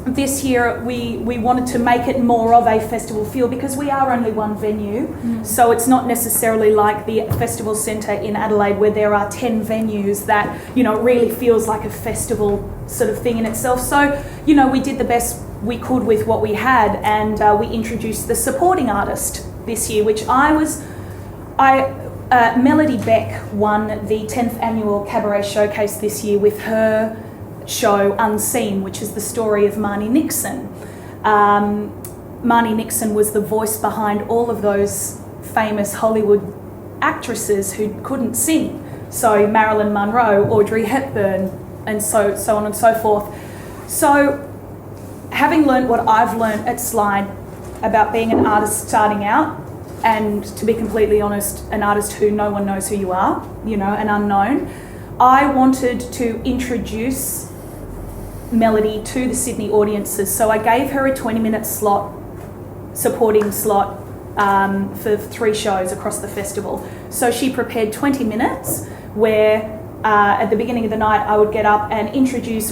this year we wanted to make it more of a festival feel because we are only one venue. So it's not necessarily like the festival centre in Adelaide where there are 10 venues that, you know, really feels like a festival sort of thing in itself. So, you know, we did the best we could with what we had, and we introduced the supporting artist this year, which Melody Beck won the 10th annual Cabaret Showcase this year with her show Unseen, which is the story of Marnie Nixon. Marnie Nixon was the voice behind all of those famous Hollywood actresses who couldn't sing. So Marilyn Monroe, Audrey Hepburn, and so on and so forth. So having learned what I've learned at Slide about being an artist starting out, and to be completely honest, an artist who no one knows who you are, you know, an unknown, I wanted to introduce Melody to the Sydney audiences. So I gave her a 20-minute supporting slot for 3 shows across the festival. So she prepared 20 minutes where at the beginning of the night I would get up and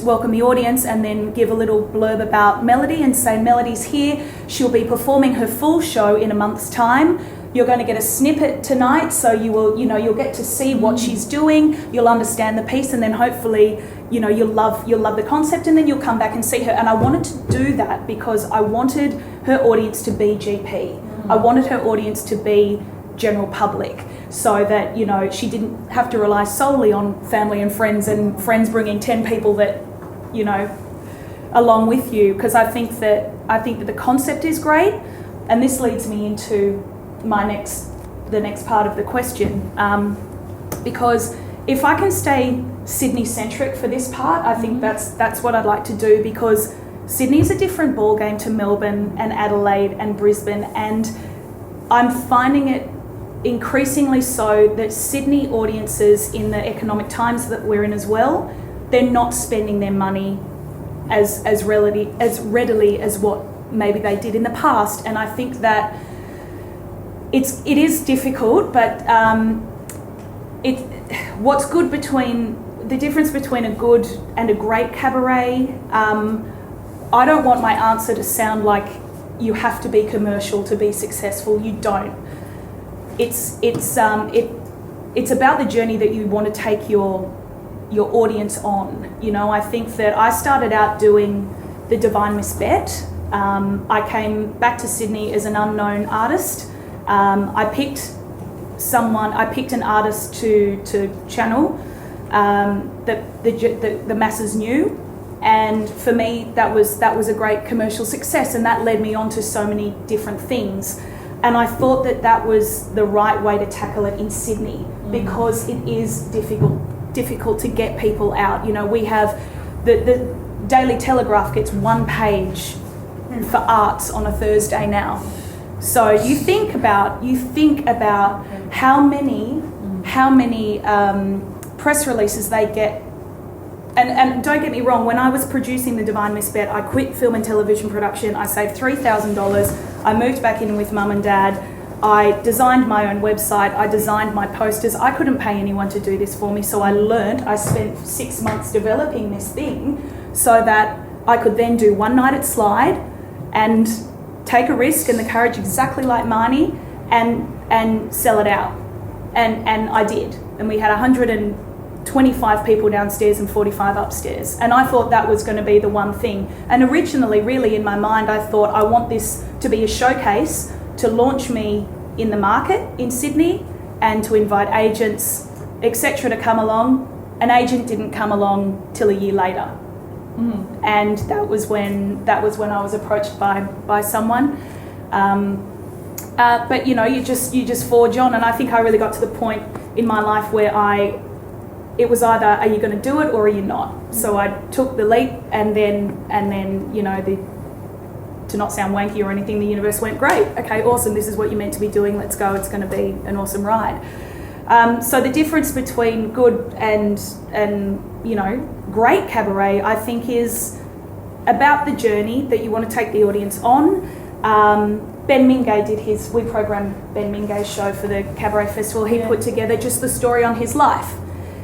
welcome the audience, and then give a little blurb about Melody and say, Melody's here, she'll be performing her full show in a month's time. You're going to get a snippet tonight, so you'll get to see what she's doing, you'll understand the piece, and then hopefully, you know, you'll love the concept, and then you'll come back and see her. And I wanted to do that because I wanted her audience to be GP. I wanted her audience to be general public, so that, you know, she didn't have to rely solely on family and friends bringing 10 people that, you know, along with you, because I think that the concept is great. And this leads me into the next part of the question, because if I can stay Sydney centric for this part, I think that's what I'd like to do, because Sydney's a different ballgame to Melbourne and Adelaide and Brisbane, and I'm finding it increasingly so that Sydney audiences, in the economic times that we're in as well, they're not spending their money as readily as what maybe they did in the past. And I think that it is difficult, but what's good the difference between a good and a great cabaret, I don't want my answer to sound like you have to be commercial to be successful. You don't. It's about the journey that you want to take your audience on. You know, I think that I started out doing the Divine Miss Bet. I came back to Sydney as an unknown artist. I picked an artist to channel that the masses knew, and for me that was a great commercial success, and that led me on to so many different things. And I thought that was the right way to tackle it in Sydney, because it is difficult to get people out. You know, we have the Daily Telegraph gets 1 page for arts on a Thursday now. So you think about how many press releases they get. And don't get me wrong, when I was producing the Divine Miss Bet, I quit film and television production. I saved $3,000. I moved back in with Mum and Dad. I designed my own website. I designed my posters. I couldn't pay anyone to do this for me, so I spent 6 months developing this thing so that I could then do one night at Slide and take a risk and the courage, exactly like Marnie, and sell it out. And I did. And we had 125 people downstairs and 45 upstairs. And I thought that was going to be the one thing. And originally, really, in my mind, I thought I want this to be a showcase to launch me in the market in Sydney and to invite agents, etc., to come along. An agent didn't come along till a year later. And that was when I was approached by someone. But you know, you just forge on, and I think I really got to the point in my life where it was either, are you going to do it or are you not? So I took the leap, and then you know, to not sound wanky or anything, the universe went, great, okay, awesome, this is what you're meant to be doing, let's go, it's going to be an awesome ride. So the difference between good and you know, great cabaret, I think, is about the journey that you want to take the audience on. Ben Mingay we programmed Ben Mingay's show for the Cabaret Festival. He put together just the story on his life.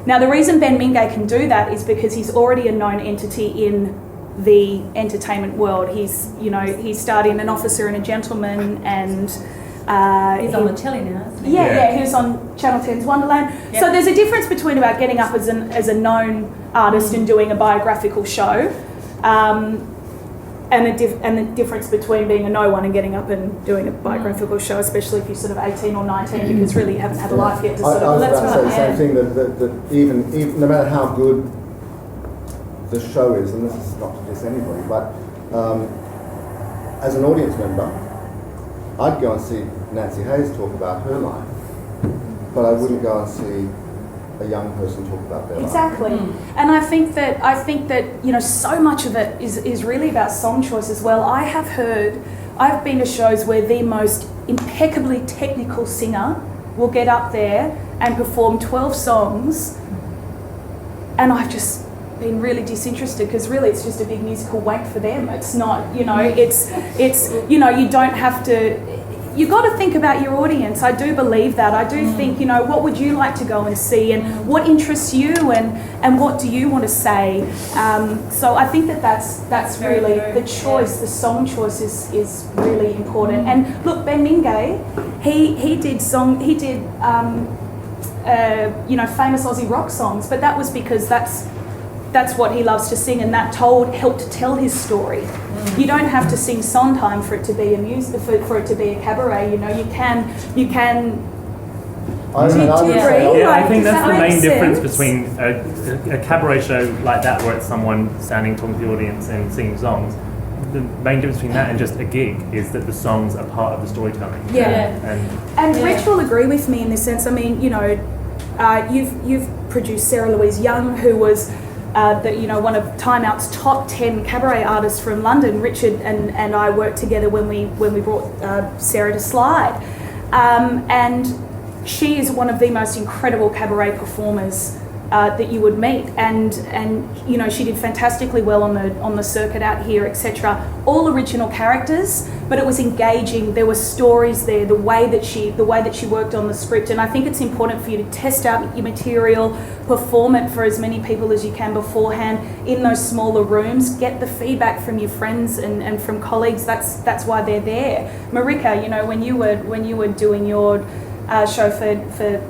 Now, the reason Ben Mingay can do that is because he's already a known entity in the entertainment world. He's starred in An Officer and a Gentleman, and he's on the telly now, isn't he? Yeah, he was on Channel 10's Wonderland. Yep. So there's a difference between about getting up as a known artist and doing a biographical show, and the difference between being a no one and getting up and doing a biographical show, especially if you're sort of 18 or 19, because really you haven't had a life yet to sort of... I was about to say the same thing, that even no matter how good the show is, and this is not to diss anybody, but as an audience member, I'd go and see Nancy Hayes talk about her life, but I wouldn't go and see a young person talk about their life. Exactly. And I think that so much of it is really about song choice as well. I've been to shows where the most impeccably technical singer will get up there and perform 12 songs, and I've just been really disinterested, because really it's just a big musical wank for them. It's not, you don't have to... You've got to think about your audience. I do believe that. I do think, what would you like to go and see, and what interests you, and what do you want to say? So I think that's really the choice. The song choice is really important. And look, Ben Mingay, he did famous Aussie rock songs, but that was because that's what he loves to sing, and that helped tell his story. You don't have to sing Sondheim for it to be for it to be a cabaret. You can. I think that's the main difference between a cabaret show like that, where it's someone standing talking to the audience and singing songs. The main difference between that and just a gig is that the songs are part of the storytelling. And Rich will agree with me in this sense. I mean, you've produced Sarah Louise Young, who was one of Time Out's top 10 cabaret artists from London. Richard and I worked together when we brought Sarah to Slide, and she is one of the most incredible cabaret performers that you would meet, and she did fantastically well on the circuit out here, etc. All original characters, but it was engaging. There were stories there. The way that she worked on the script, and I think it's important for you to test out your material, perform it for as many people as you can beforehand in those smaller rooms. Get the feedback from your friends and from colleagues. That's why they're there. Marika, when you were doing your show for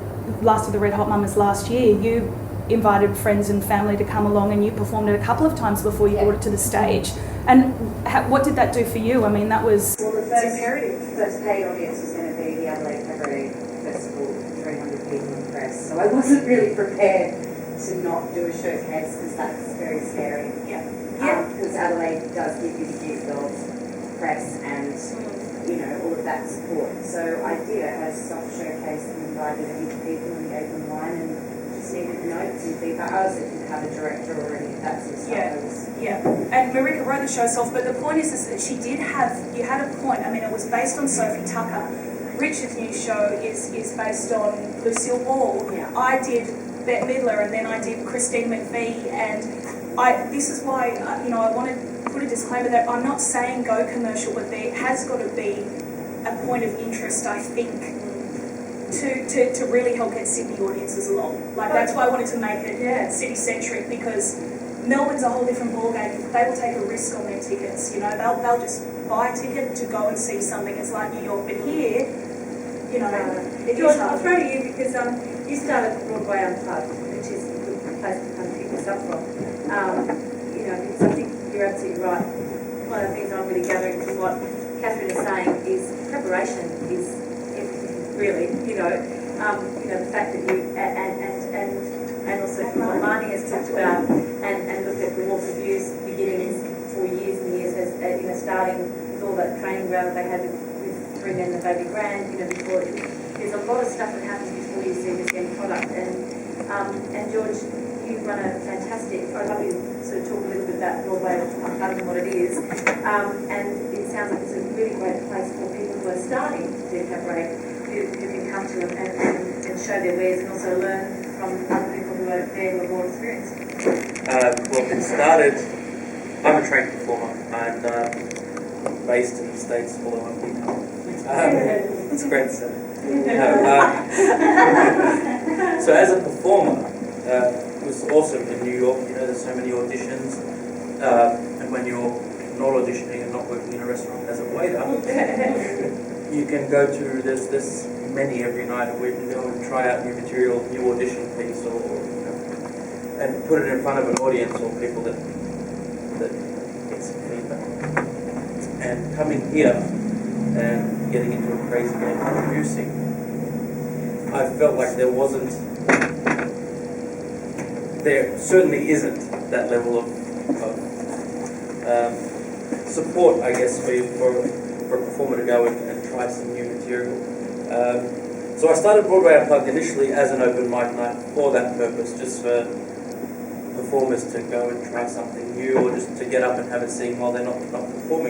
Last of the Red Hot Mamas last year, you invited friends and family to come along, and you performed it a couple of times before you brought it to the stage. And what did that do for you? I mean, that was imperative. The first paid audience was going to be the Adelaide Cabaret Festival, 300 people in press. So I wasn't really prepared to not do a showcase, because that's very scary. Because Adelaide does give you the gift of press and all of that support. So I did. I had a soft showcase and invited a few people and gave them wine and just needed notes and feedback. I also didn't have a director or any of that sort of stuff. And Marika wrote the show herself, but the point is that you had a point. I mean, it was based on Sophie Tucker. Richard's new show is based on Lucille Ball. I did Bette Midler, and then I did Christine McVie, and this is why I want to put a disclaimer that I'm not saying go commercial, but there has got to be a point of interest, I think, to really help get Sydney audiences along. Like, that's why I wanted to make it city-centric, because Melbourne's a whole different ballgame. They will take a risk on their tickets. They'll just buy a ticket to go and see something. It's like New York, but here, George, I'll throw to you, because you started Broadway Unplugged, which is a good place to come pick this up from. Because I think you're absolutely right. One of the things I'm really gathering from what Catherine is saying is preparation is everything, really. The fact that you and also what Marnie has talked about, and look at the Walk of Views beginning for years and years as starting with all that training ground that they had with Bring and the Baby Grand. Before there's a lot of stuff that happens before you see this end product. And George, you run a fantastic. I'd love you to sort of talk a little bit about Broadway Unplugged and what it is. And it sounds like it's a really great place for people who are starting to do cabaret, who can come to it and show their wares, and also learn from other people who are there who are more experienced. It started. I'm a trained performer. I'm based in the States, although I'm from it's great to say. So as a performer, it was awesome in New York. There's so many auditions, and and when you're not auditioning and not working in a restaurant as a waiter, you can go to, there's many every night where you can go and try out new material, new audition piece, or and put it in front of an audience or people that get some feedback. And coming here and getting into a crazy game of producing, I felt like there certainly isn't that level of support, I guess, for a performer to go and try some new material. So I started Broadway Unplugged initially as an open mic night for that purpose, just for performers to go and try something new, or just to get up and have a sing while they're not performing.